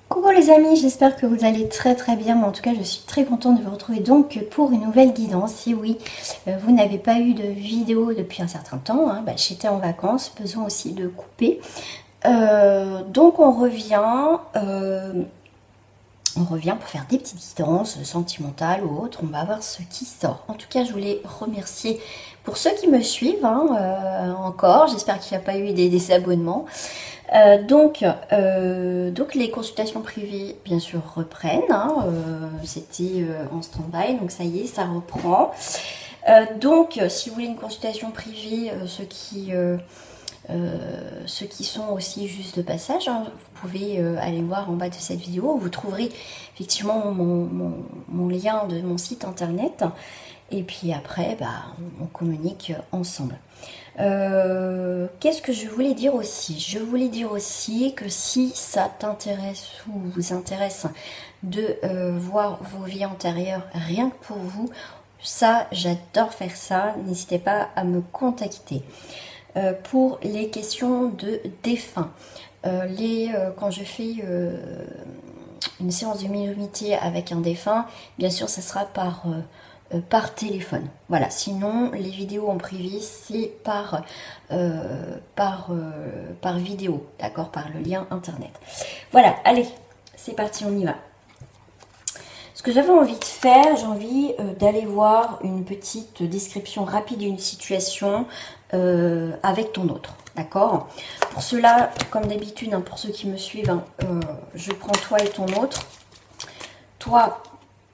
Coucou les amis, j'espère que vous allez très bien. Moi, en tout cas, je suis très contente de vous retrouver donc pour une nouvelle guidance. Si oui, vous n'avez pas eu de vidéo depuis un certain temps, hein, j'étais en vacances, besoin aussi de couper. Donc on revient pour faire des petites guidances sentimentales ou autres. On va voir ce qui sort. En tout cas, je voulais remercier pour ceux qui me suivent encore. J'espère qu'il n'y a pas eu des désabonnements. Donc les consultations privées, bien sûr, reprennent. C'était en stand-by, donc ça y est, ça reprend. Donc, si vous voulez une consultation privée, ceux qui sont aussi juste de passage, hein, vous pouvez aller voir en bas de cette vidéo. Vous trouverez effectivement mon lien de mon site internet. Et puis après, on communique ensemble. Qu'est-ce que je voulais dire aussi? Je voulais dire aussi que si ça t'intéresse ou vous intéresse de voir vos vies antérieures rien que pour vous, ça, j'adore faire ça. N'hésitez pas à me contacter. Pour les questions de défunts, quand je fais une séance de médiumnité avec un défunt, bien sûr, ça sera par téléphone. Voilà, sinon les vidéos en privé c'est par vidéo, d'accord, par le lien internet. Voilà, allez, c'est parti, on y va. Ce que j'avais envie de faire, j'ai envie d'aller voir une petite description rapide d'une situation avec ton autre, d'accord. Pour cela, comme d'habitude, hein, pour ceux qui me suivent, hein, je prends toi et ton autre. Toi,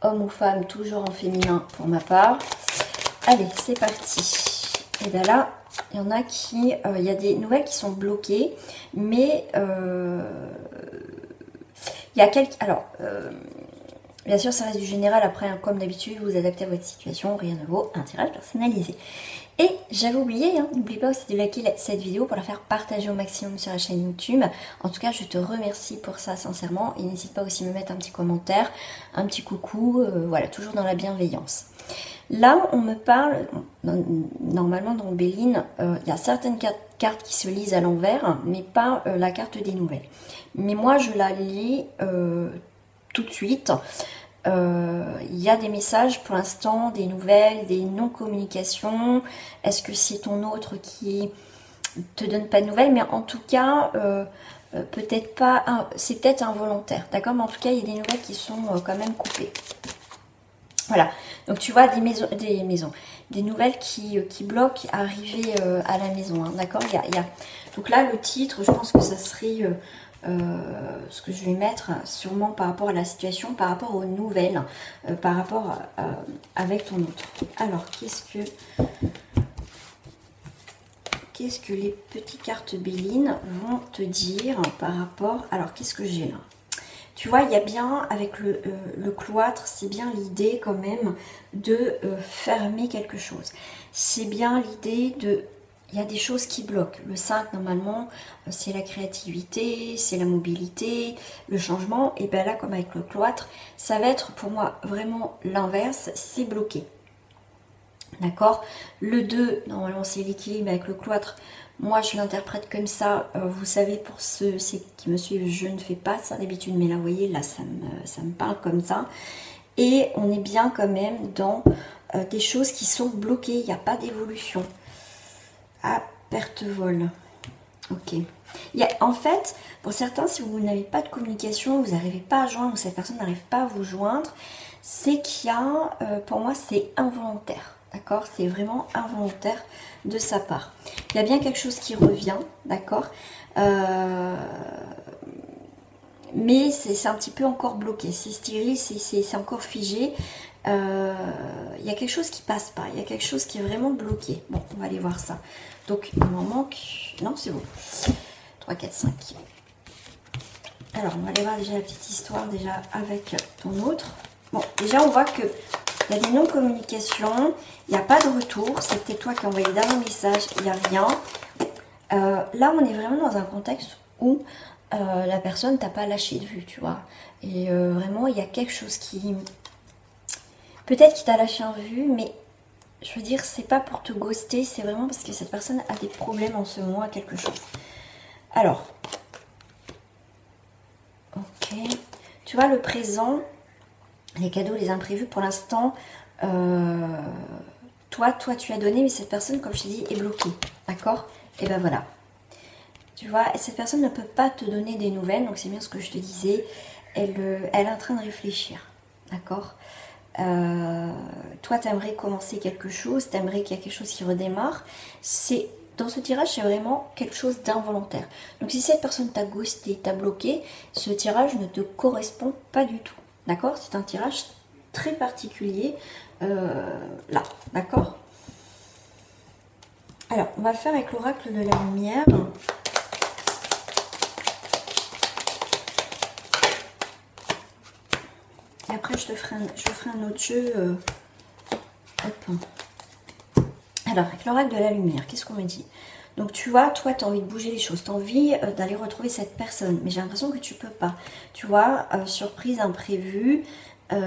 homme ou femme, toujours en féminin pour ma part. Allez, c'est parti. Et bien là, il y en a qui... il y a des nouvelles qui sont bloquées, mais il y a quelques... Alors, bien sûr, ça reste du général. Après, hein, comme d'habitude, vous adaptez à votre situation. Rien ne vaut un tirage personnalisé. Et j'avais oublié, hein, n'oublie pas aussi de liker cette vidéo pour la faire partager au maximum sur la chaîne YouTube. En tout cas, je te remercie pour ça sincèrement. Et n'hésite pas aussi à me mettre un petit commentaire, un petit coucou, voilà, toujours dans la bienveillance. Là, on me parle, normalement dans Béline, il y a certaines cartes qui se lisent à l'envers, mais pas la carte des nouvelles. Mais moi, je la lis tout de suite. Il y a des messages pour l'instant, des nouvelles, des non-communications. Est-ce que c'est ton autre qui te donne pas de nouvelles? Mais en tout cas, peut-être pas, c'est peut-être involontaire, d'accord? Mais en tout cas, il y a des nouvelles qui sont quand même coupées. Voilà, donc tu vois des nouvelles qui bloquent arriver à la maison, hein, d'accord? Donc là, le titre, je pense que ça serait... ce que je vais mettre sûrement par rapport à la situation, par rapport aux nouvelles, par rapport avec ton autre. Alors, qu'est-ce que les petites cartes Béline vont te dire par rapport... Alors, qu'est-ce que j'ai là? Tu vois, il y a bien, avec le cloître, c'est bien l'idée quand même de fermer quelque chose. C'est bien l'idée de... Il y a des choses qui bloquent. Le 5, normalement, c'est la créativité, c'est la mobilité, le changement. Et bien là, comme avec le cloître, ça va être pour moi vraiment l'inverse, c'est bloqué. D'accord? Le 2, normalement, c'est l'équilibre avec le cloître. Moi, je l'interprète comme ça. Vous savez, pour ceux qui me suivent, je ne fais pas ça d'habitude. Mais là, vous voyez, là, ça me parle comme ça. Et on est bien quand même dans des choses qui sont bloquées. Il n'y a pas d'évolution. À perte vol. Ok. En fait, pour certains, si vous n'avez pas de communication, vous n'arrivez pas à joindre, ou cette personne n'arrive pas à vous joindre, c'est qu'il y a, pour moi, c'est involontaire. D'accord? C'est vraiment involontaire de sa part. Il y a bien quelque chose qui revient, d'accord? Mais c'est un petit peu encore bloqué. C'est stérile, c'est encore figé. Il y a quelque chose qui passe pas. Il y a quelque chose qui est vraiment bloqué. Bon, on va aller voir ça. Donc, il m'en manque... Non, c'est bon. 3, 4, 5. Alors, on va aller voir déjà la petite histoire déjà avec ton autre. Bon, déjà, on voit que il y a des non-communications. Il n'y a pas de retour. C'est peut-être toi qui as envoyé le dernier message. Il n'y a rien. Là, on est vraiment dans un contexte où la personne t'a pas lâché de vue, tu vois. Et vraiment, il y a quelque chose qui... Peut-être qu'il t'a lâché en vue, mais... Je veux dire, c'est pas pour te ghoster, c'est vraiment parce que cette personne a des problèmes en ce moment à quelque chose. Alors, ok, Tu vois, le présent, les cadeaux, les imprévus, pour l'instant, toi, tu as donné, mais cette personne, comme je t'ai dit, est bloquée. D'accord? Et ben voilà. Tu vois, cette personne ne peut pas te donner des nouvelles, donc c'est bien ce que je te disais. Elle est en train de réfléchir. D'accord? Toi, tu aimerais commencer quelque chose, tu aimerais qu'il y ait quelque chose qui redémarre. Dans ce tirage, c'est vraiment quelque chose d'involontaire. Donc si cette personne t'a ghosté, t'a bloqué, ce tirage ne te correspond pas du tout. D'accord? C'est un tirage très particulier là. D'accord? Alors, on va le faire avec l'oracle de la lumière. Et après, je ferai un autre jeu. Hop. Alors, avec l'oracle de la lumière, qu'est-ce qu'on me dit? Donc, tu vois, toi, tu as envie de bouger les choses. Tu as envie d'aller retrouver cette personne. Mais j'ai l'impression que tu peux pas. Tu vois, surprise, imprévue. Il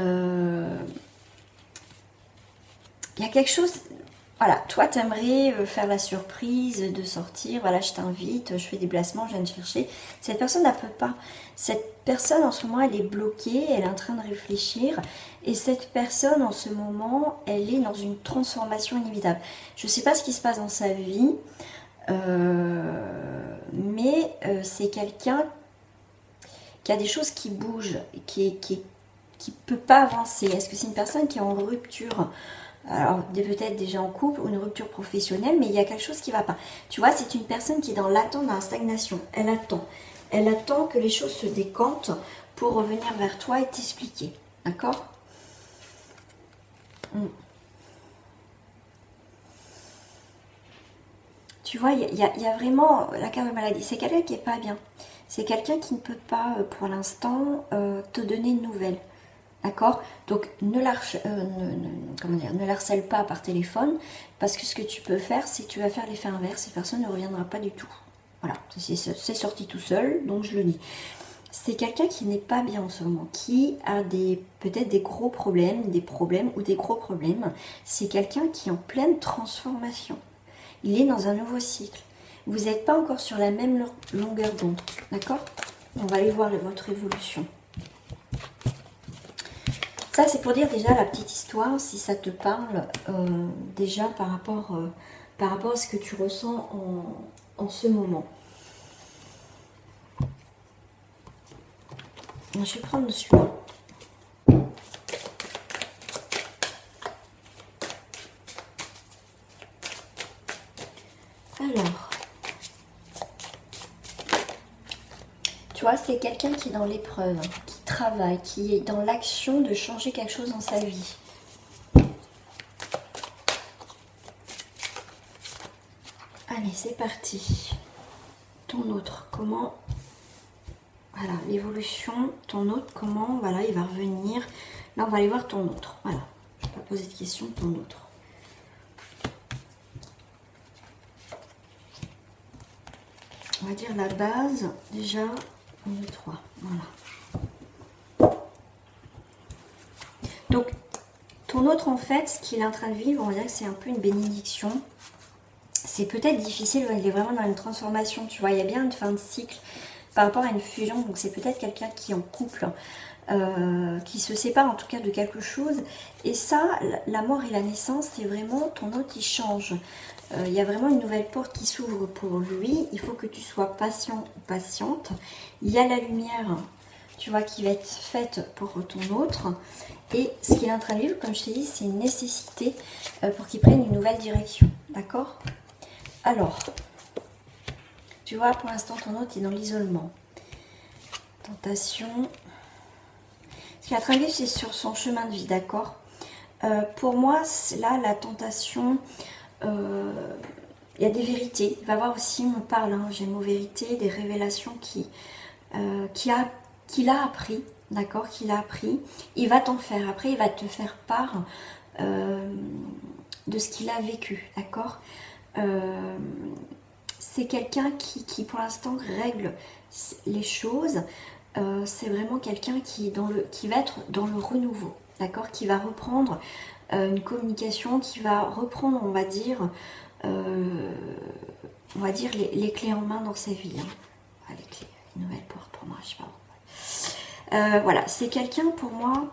y a quelque chose... Voilà, toi, tu aimerais faire la surprise de sortir. Voilà, je t'invite, je fais des placements, je viens de chercher. Cette personne ne peut pas. Cette personne, en ce moment, elle est bloquée, elle est en train de réfléchir. Et cette personne, en ce moment, elle est dans une transformation inévitable. Je ne sais pas ce qui se passe dans sa vie, mais c'est quelqu'un qui a des choses qui bougent, qui peut pas avancer. Est-ce que c'est une personne qui est en rupture? Alors, peut-être déjà en couple ou une rupture professionnelle, mais il y a quelque chose qui ne va pas. Tu vois, c'est une personne qui est dans l'attente, dans la stagnation. Elle attend. Elle attend que les choses se décantent pour revenir vers toi et t'expliquer. D'accord? Tu vois, il y a vraiment la carte de maladie. C'est quelqu'un qui n'est pas bien. C'est quelqu'un qui ne peut pas, pour l'instant, te donner de nouvelles. D'accord? Donc, ne l'harcèle pas par téléphone, parce que ce que tu peux faire, c'est que tu vas faire l'effet inverse, cette personne ne reviendra pas du tout. Voilà, c'est sorti tout seul, donc je le dis. C'est quelqu'un qui n'est pas bien en ce moment, qui a peut-être des gros problèmes, ou des gros problèmes. C'est quelqu'un qui est en pleine transformation. Il est dans un nouveau cycle. Vous n'êtes pas encore sur la même longueur d'onde, d'accord? On va aller voir votre évolution. Ça, c'est pour dire déjà la petite histoire, si ça te parle déjà par rapport à ce que tu ressens en ce moment. Je vais prendre celui-là. Alors, tu vois, c'est quelqu'un qui est dans l'épreuve, qui travaille, qui est dans l'action de changer quelque chose dans sa vie. Allez, c'est parti. Ton autre, comment... Voilà, l'évolution, ton autre, comment... Voilà, il va revenir. Là, on va aller voir ton autre. Voilà, je ne vais pas poser de questions, ton autre. On va dire la base, déjà, 1, 2, 3, voilà. Donc, ton autre, en fait, ce qu'il est en train de vivre, on va dire que c'est un peu une bénédiction. C'est peut-être difficile, il est vraiment dans une transformation, tu vois, il y a bien une fin de cycle par rapport à une fusion, donc c'est peut-être quelqu'un qui est en couple, qui se sépare en tout cas de quelque chose. Et ça, la mort et la naissance, c'est vraiment ton autre qui change. Il y a vraiment une nouvelle porte qui s'ouvre pour lui. Il faut que tu sois patient ou patiente. Il y a la lumière, tu vois, qui va être faite pour ton autre. Et ce qu'il est en train de vivre, comme je t'ai dit, c'est une nécessité pour qu'il prenne une nouvelle direction. D'accord? Alors, tu vois, pour l'instant, ton autre est dans l'isolement. Tentation. Ce qu'il est en train de vivre, c'est sur son chemin de vie, d'accord? Pour moi, là, la tentation... il y a des vérités. Il va y avoir aussi, on parle, hein, j'ai le mot vérité, des révélations qu'il a appris, d'accord, qu'il a appris. Il va t'en faire. Après, il va te faire part de ce qu'il a vécu, d'accord. C'est quelqu'un qui, pour l'instant, règle les choses. C'est vraiment quelqu'un qui va être dans le renouveau, d'accord, qui va reprendre une communication, qui va reprendre, on va dire les clés en main dans sa vie. Hein. Ah, les clés, une nouvelle porte pour moi, je sais pas pourquoi. Voilà, c'est quelqu'un pour moi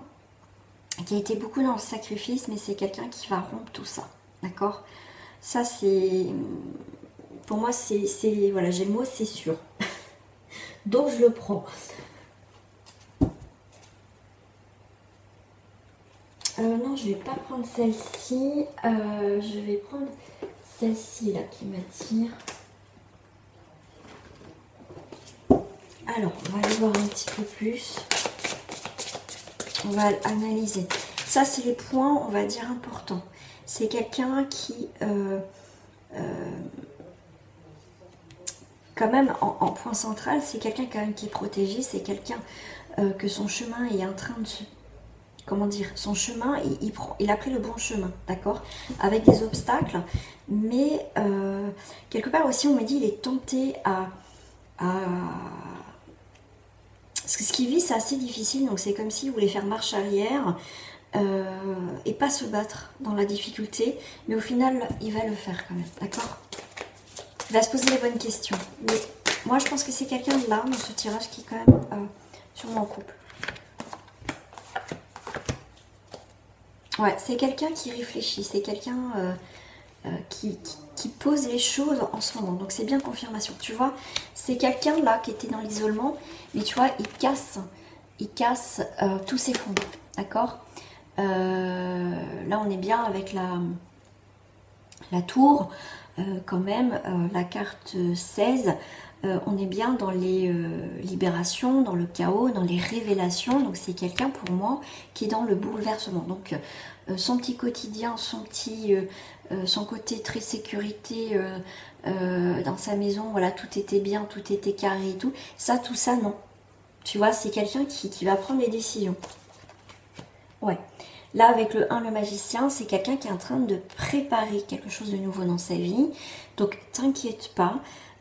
qui a été beaucoup dans le sacrifice, mais c'est quelqu'un qui va rompre tout ça, d'accord? Ça c'est, pour moi c'est, voilà, j'ai le mot c'est sûr, donc je le prends. Non, je vais pas prendre celle-ci, je vais prendre celle-ci là qui m'attire. Alors, on va aller voir un petit peu plus. On va analyser. Ça, c'est les points, on va dire, importants. C'est quelqu'un qui, quand même, en point central, c'est quelqu'un quand même qui est protégé. C'est quelqu'un que son chemin est en train de se... Comment dire, son chemin, il a pris le bon chemin, d'accord, avec des obstacles, mais quelque part aussi, on me dit, il est tenté à ce qu'il vit, c'est assez difficile, donc c'est comme s'il voulait faire marche arrière et pas se battre dans la difficulté, mais au final, il va le faire quand même, d'accord? Il va se poser les bonnes questions. Mais moi, je pense que c'est quelqu'un de là, dans ce tirage, qui est quand même sûrement en couple. Ouais, c'est quelqu'un qui réfléchit, c'est quelqu'un qui pose les choses en ce moment. Donc c'est bien confirmation. Tu vois, c'est quelqu'un là qui était dans l'isolement, mais tu vois, il casse tous ses fonds. D'accord? Là, on est bien avec la tour, quand même, la carte 16. On est bien dans les libérations, dans le chaos, dans les révélations. Donc c'est quelqu'un pour moi qui est dans le bouleversement. Donc son petit quotidien, son côté très sécurité dans sa maison, voilà, tout était bien, tout était carré et tout. Ça, tout ça, non. Tu vois, c'est quelqu'un qui va prendre les décisions. Ouais. Là, avec le 1, le magicien, c'est quelqu'un qui est en train de préparer quelque chose de nouveau dans sa vie. Donc, t'inquiète pas.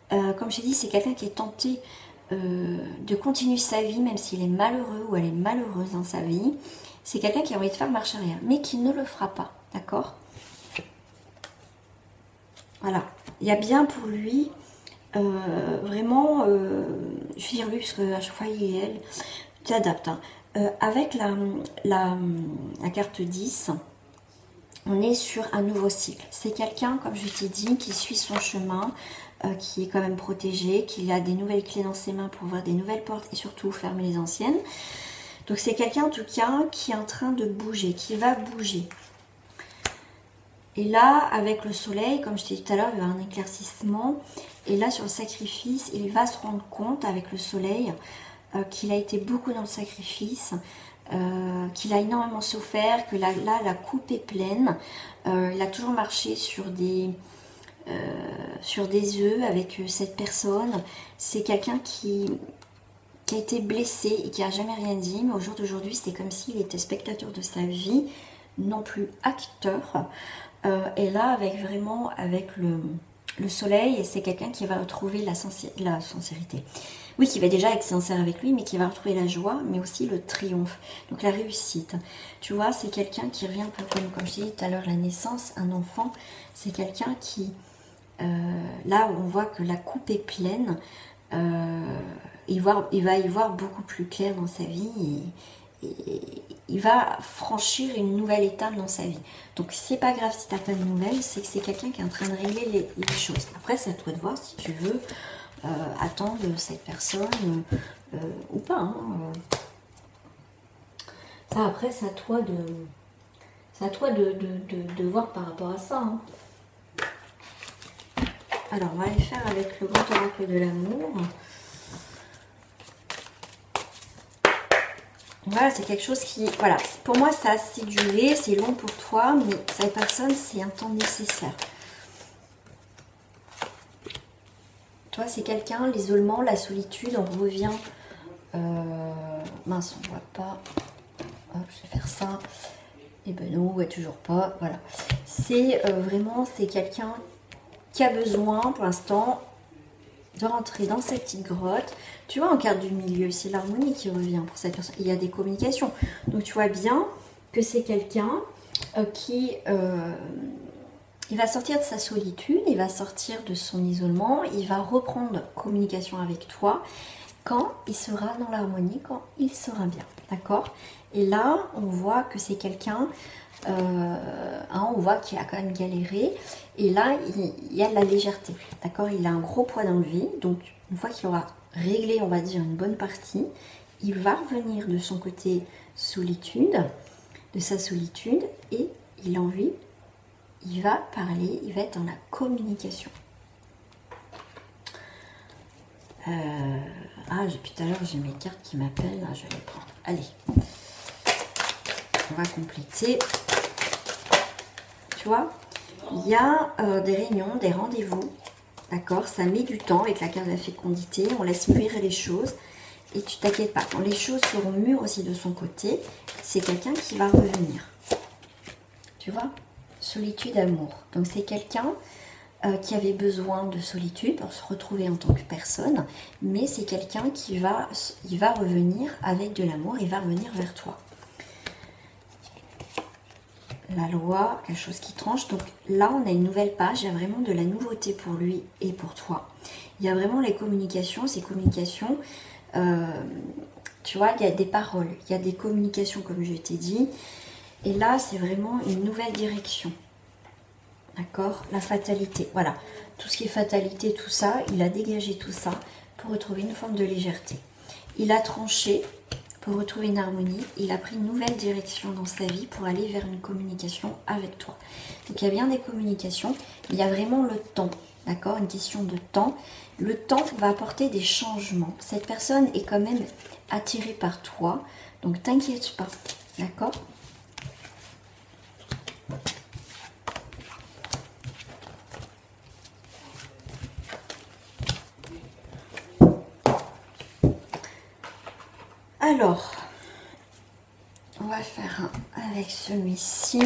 Comme j'ai dit, c'est quelqu'un qui est tenté de continuer sa vie, même s'il est malheureux ou elle est malheureuse dans sa vie. C'est quelqu'un qui a envie de faire marche arrière, mais qui ne le fera pas, d'accord? Voilà. Il y a bien pour lui, vraiment, je vais dire lui, parce qu'à chaque fois, il et elle, tu adaptes. Hein. Avec la carte 10, on est sur un nouveau cycle. C'est quelqu'un, comme je t'ai dit, qui suit son chemin, qui est quand même protégé, qui a des nouvelles clés dans ses mains pour ouvrir des nouvelles portes et surtout fermer les anciennes. Donc c'est quelqu'un en tout cas qui est en train de bouger, qui va bouger. Et là, avec le soleil, comme je t'ai dit tout à l'heure, il va y avoir un éclaircissement. Et là, sur le sacrifice, il va se rendre compte avec le soleil qu'il a été beaucoup dans le sacrifice, qu'il a énormément souffert, que là, la coupe est pleine. Il a toujours marché sur des œufs avec cette personne. C'est quelqu'un qui a été blessé et qui n'a jamais rien dit, mais au jour d'aujourd'hui, c'était comme s'il était spectateur de sa vie, non plus acteur. Et là, avec le soleil, c'est quelqu'un qui va retrouver la sincérité. Oui, qui va déjà être sincère avec lui, mais qui va retrouver la joie, mais aussi le triomphe, donc la réussite. Tu vois, c'est quelqu'un qui revient un peu comme je disais tout à l'heure, la naissance, un enfant. C'est quelqu'un qui, là où on voit que la coupe est pleine, il va y voir beaucoup plus clair dans sa vie et il va franchir une nouvelle étape dans sa vie. Donc c'est pas grave si tu n'as pas de nouvelles, c'est que c'est quelqu'un qui est en train de régler les choses. Après c'est à toi de voir si tu veux attendre cette personne ou pas. Hein. Ça après c'est à toi de voir par rapport à ça. Hein. Alors on va aller faire avec le grand oracle de l'amour. Voilà, c'est quelque chose qui... Voilà, pour moi, ça a assez duré, c'est long pour toi, mais cette personne, c'est un temps nécessaire. Toi, c'est quelqu'un, l'isolement, la solitude, on revient... mince, on voit pas. Hop, je vais faire ça. Et ben non, ouais, toujours pas. Voilà. C'est vraiment, c'est quelqu'un qui a besoin, pour l'instant, de rentrer dans cette petite grotte. Tu vois, en carte du milieu, c'est l'harmonie qui revient pour cette personne. Il y a des communications. Donc, tu vois bien que c'est quelqu'un qui... il va sortir de sa solitude, il va sortir de son isolement, il va reprendre communication avec toi. quand il sera dans l'harmonie, quand il sera bien, d'accord? Et là, on voit que c'est quelqu'un, on voit qu'il a quand même galéré, et là, il y a de la légèreté, d'accord? Il a un gros poids dans le vide, donc une fois qu'il aura réglé, on va dire, une bonne partie, il va revenir de son côté solitude, de sa solitude, et il a envie, il va parler, il va être dans la communication. Depuis tout à l'heure, j'ai mes cartes qui m'appellent, là, je vais les prendre. Allez, on va compléter. Tu vois, il y a des réunions, des rendez-vous, d'accord? Ça met du temps avec la carte de la fécondité, on laisse mûrir les choses. Et tu t'inquiètes pas, quand les choses seront mûres aussi de son côté, c'est quelqu'un qui va revenir. Tu vois? Solitude, amour. Donc c'est quelqu'un qui avait besoin de solitude pour se retrouver en tant que personne, mais c'est quelqu'un qui va revenir avec de l'amour, il va revenir vers toi. La loi, quelque chose qui tranche. Donc là, on a une nouvelle page, il y a vraiment de la nouveauté pour lui et pour toi. Il y a vraiment les communications, ces communications, tu vois, il y a des paroles, il y a des communications comme je t'ai dit. Et là, c'est vraiment une nouvelle direction. D'accord? La fatalité, voilà. Tout ce qui est fatalité, tout ça, il a dégagé tout ça pour retrouver une forme de légèreté. Il a tranché pour retrouver une harmonie. Il a pris une nouvelle direction dans sa vie pour aller vers une communication avec toi. Donc il y a bien des communications, il y a vraiment le temps. D'accord? Une question de temps. Le temps va apporter des changements. Cette personne est quand même attirée par toi. Donc t'inquiète pas. D'accord? Alors, on va faire un avec celui-ci.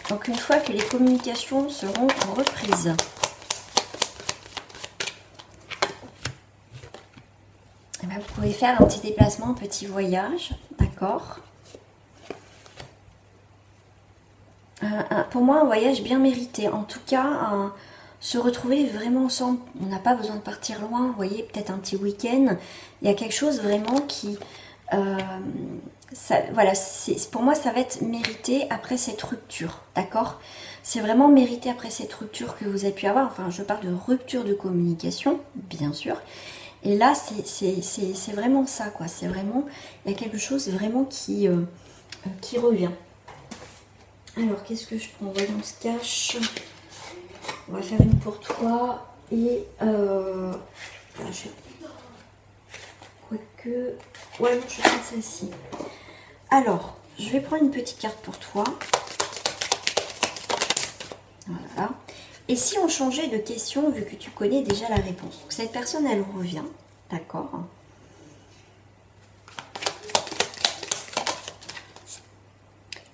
Donc une fois que les communications seront reprises, eh bien, vous pouvez faire un petit déplacement, un petit voyage, d'accord? Pour moi, un voyage bien mérité. En tout cas, se retrouver vraiment ensemble. On n'a pas besoin de partir loin. Vous voyez, peut-être un petit week-end. Il y a quelque chose vraiment qui... voilà, pour moi, ça va être mérité après cette rupture, d'accord? C'est vraiment mérité après cette rupture que vous avez pu avoir. Enfin, je parle de rupture de communication, bien sûr. Et là, c'est vraiment ça, quoi. C'est vraiment... Il y a quelque chose vraiment qui revient. Alors, qu'est-ce que je prends? Voyons ce cache. On va faire une pour toi. Et quoique... Ouais, non, je vais prendre celle-ci. Alors, je vais prendre une petite carte pour toi. Voilà. Et si on changeait de question, vu que tu connais déjà la réponse? Donc, cette personne, elle revient. D'accord?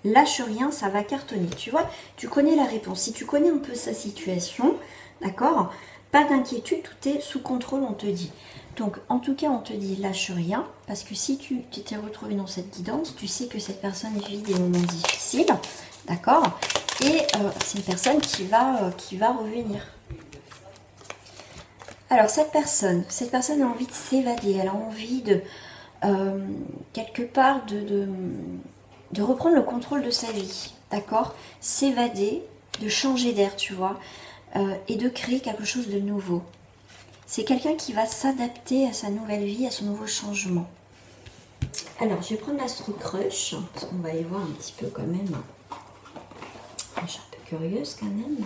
Lâche rien, ça va cartonner. Tu vois, tu connais la réponse. Si tu connais un peu sa situation, d'accord? Pas d'inquiétude, tout est sous contrôle, on te dit. Donc, en tout cas, on te dit lâche rien. Parce que si tu t'étais retrouvé dans cette guidance, tu sais que cette personne vit des moments difficiles. D'accord? Et c'est une personne qui va revenir. Alors, cette personne a envie de s'évader. Elle a envie de, quelque part, de reprendre le contrôle de sa vie, d'accord? S'évader, de changer d'air, tu vois, et de créer quelque chose de nouveau. C'est quelqu'un qui va s'adapter à sa nouvelle vie, à son nouveau changement. Alors, je vais prendre l'Astro Crush, parce qu'on va aller voir un petit peu quand même. Je suis un peu curieuse quand même.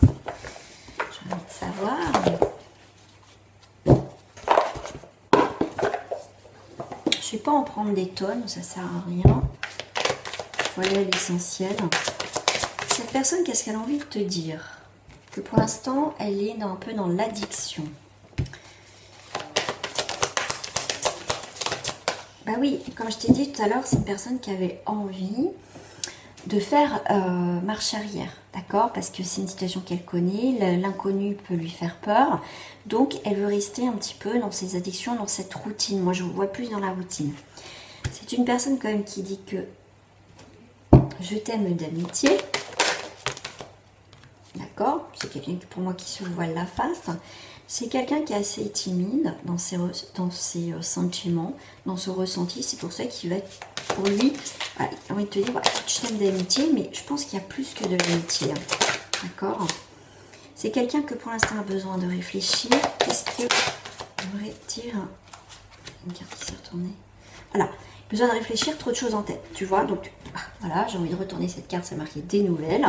J'ai envie de savoir. Je ne vais pas en prendre des tonnes, ça sert à rien. Voilà l'essentiel. Cette personne, qu'est-ce qu'elle a envie de te dire? Que pour l'instant, elle est un peu dans l'addiction. Bah oui, comme je t'ai dit tout à l'heure, c'est une personne qui avait envie de faire marche arrière, d'accord? Parce que c'est une situation qu'elle connaît, l'inconnu peut lui faire peur. Donc, elle veut rester un petit peu dans ses addictions, dans cette routine. Moi, je vous vois plus dans la routine. C'est une personne quand même qui dit que je t'aime d'amitié. d'accord? C'est quelqu'un pour moi qui se voile la face. C'est quelqu'un qui est assez timide dans ses sentiments, dans son ressenti. C'est pour ça qu'il va être, pour lui, voilà, il a envie de te dire, voilà, je t'aime d'amitié, mais je pense qu'il y a plus que de l'amitié, hein, d'accord? C'est quelqu'un que pour l'instant a besoin de réfléchir. Qu'est-ce que devrait dire une carte qui s'est retournée? Voilà, besoin de réfléchir, trop de choses en tête, tu vois. Donc voilà, j'ai envie de retourner cette carte, ça marqué des nouvelles.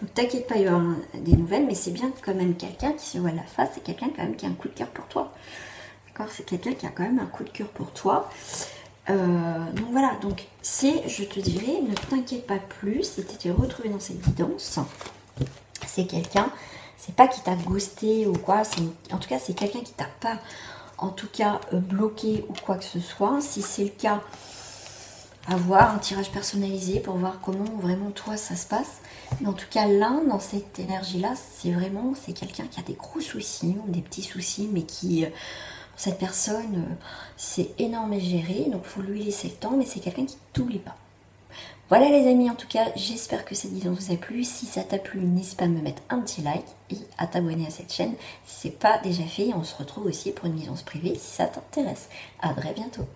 Donc t'inquiète pas, il y aura des nouvelles, mais c'est bien quand même quelqu'un qui se voit la face, c'est quelqu'un quand même qui a un coup de cœur pour toi. D'accord, c'est quelqu'un qui a quand même un coup de cœur pour toi. Donc voilà, donc c'est, je te dirais, ne t'inquiète pas plus si tu t'es retrouvé dans cette guidance. C'est quelqu'un, c'est pas qui t'a ghosté ou quoi, en tout cas c'est quelqu'un qui t'a pas en tout cas bloqué ou quoi que ce soit. Si c'est le cas, avoir un tirage personnalisé pour voir comment vraiment toi ça se passe. Mais en tout cas là, dans cette énergie là, c'est quelqu'un qui a des gros soucis ou des petits soucis, mais qui cette personne c'est énorme à gérer, donc faut lui laisser le temps, mais c'est quelqu'un qui t'oublie pas. Voilà les amis, en tout cas, j'espère que cette vidéo vous a plu. Si ça t'a plu, n'hésite pas à me mettre un petit like et à t'abonner à cette chaîne si ce n'est pas déjà fait. On se retrouve aussi pour une guidance privée si ça t'intéresse. À très bientôt.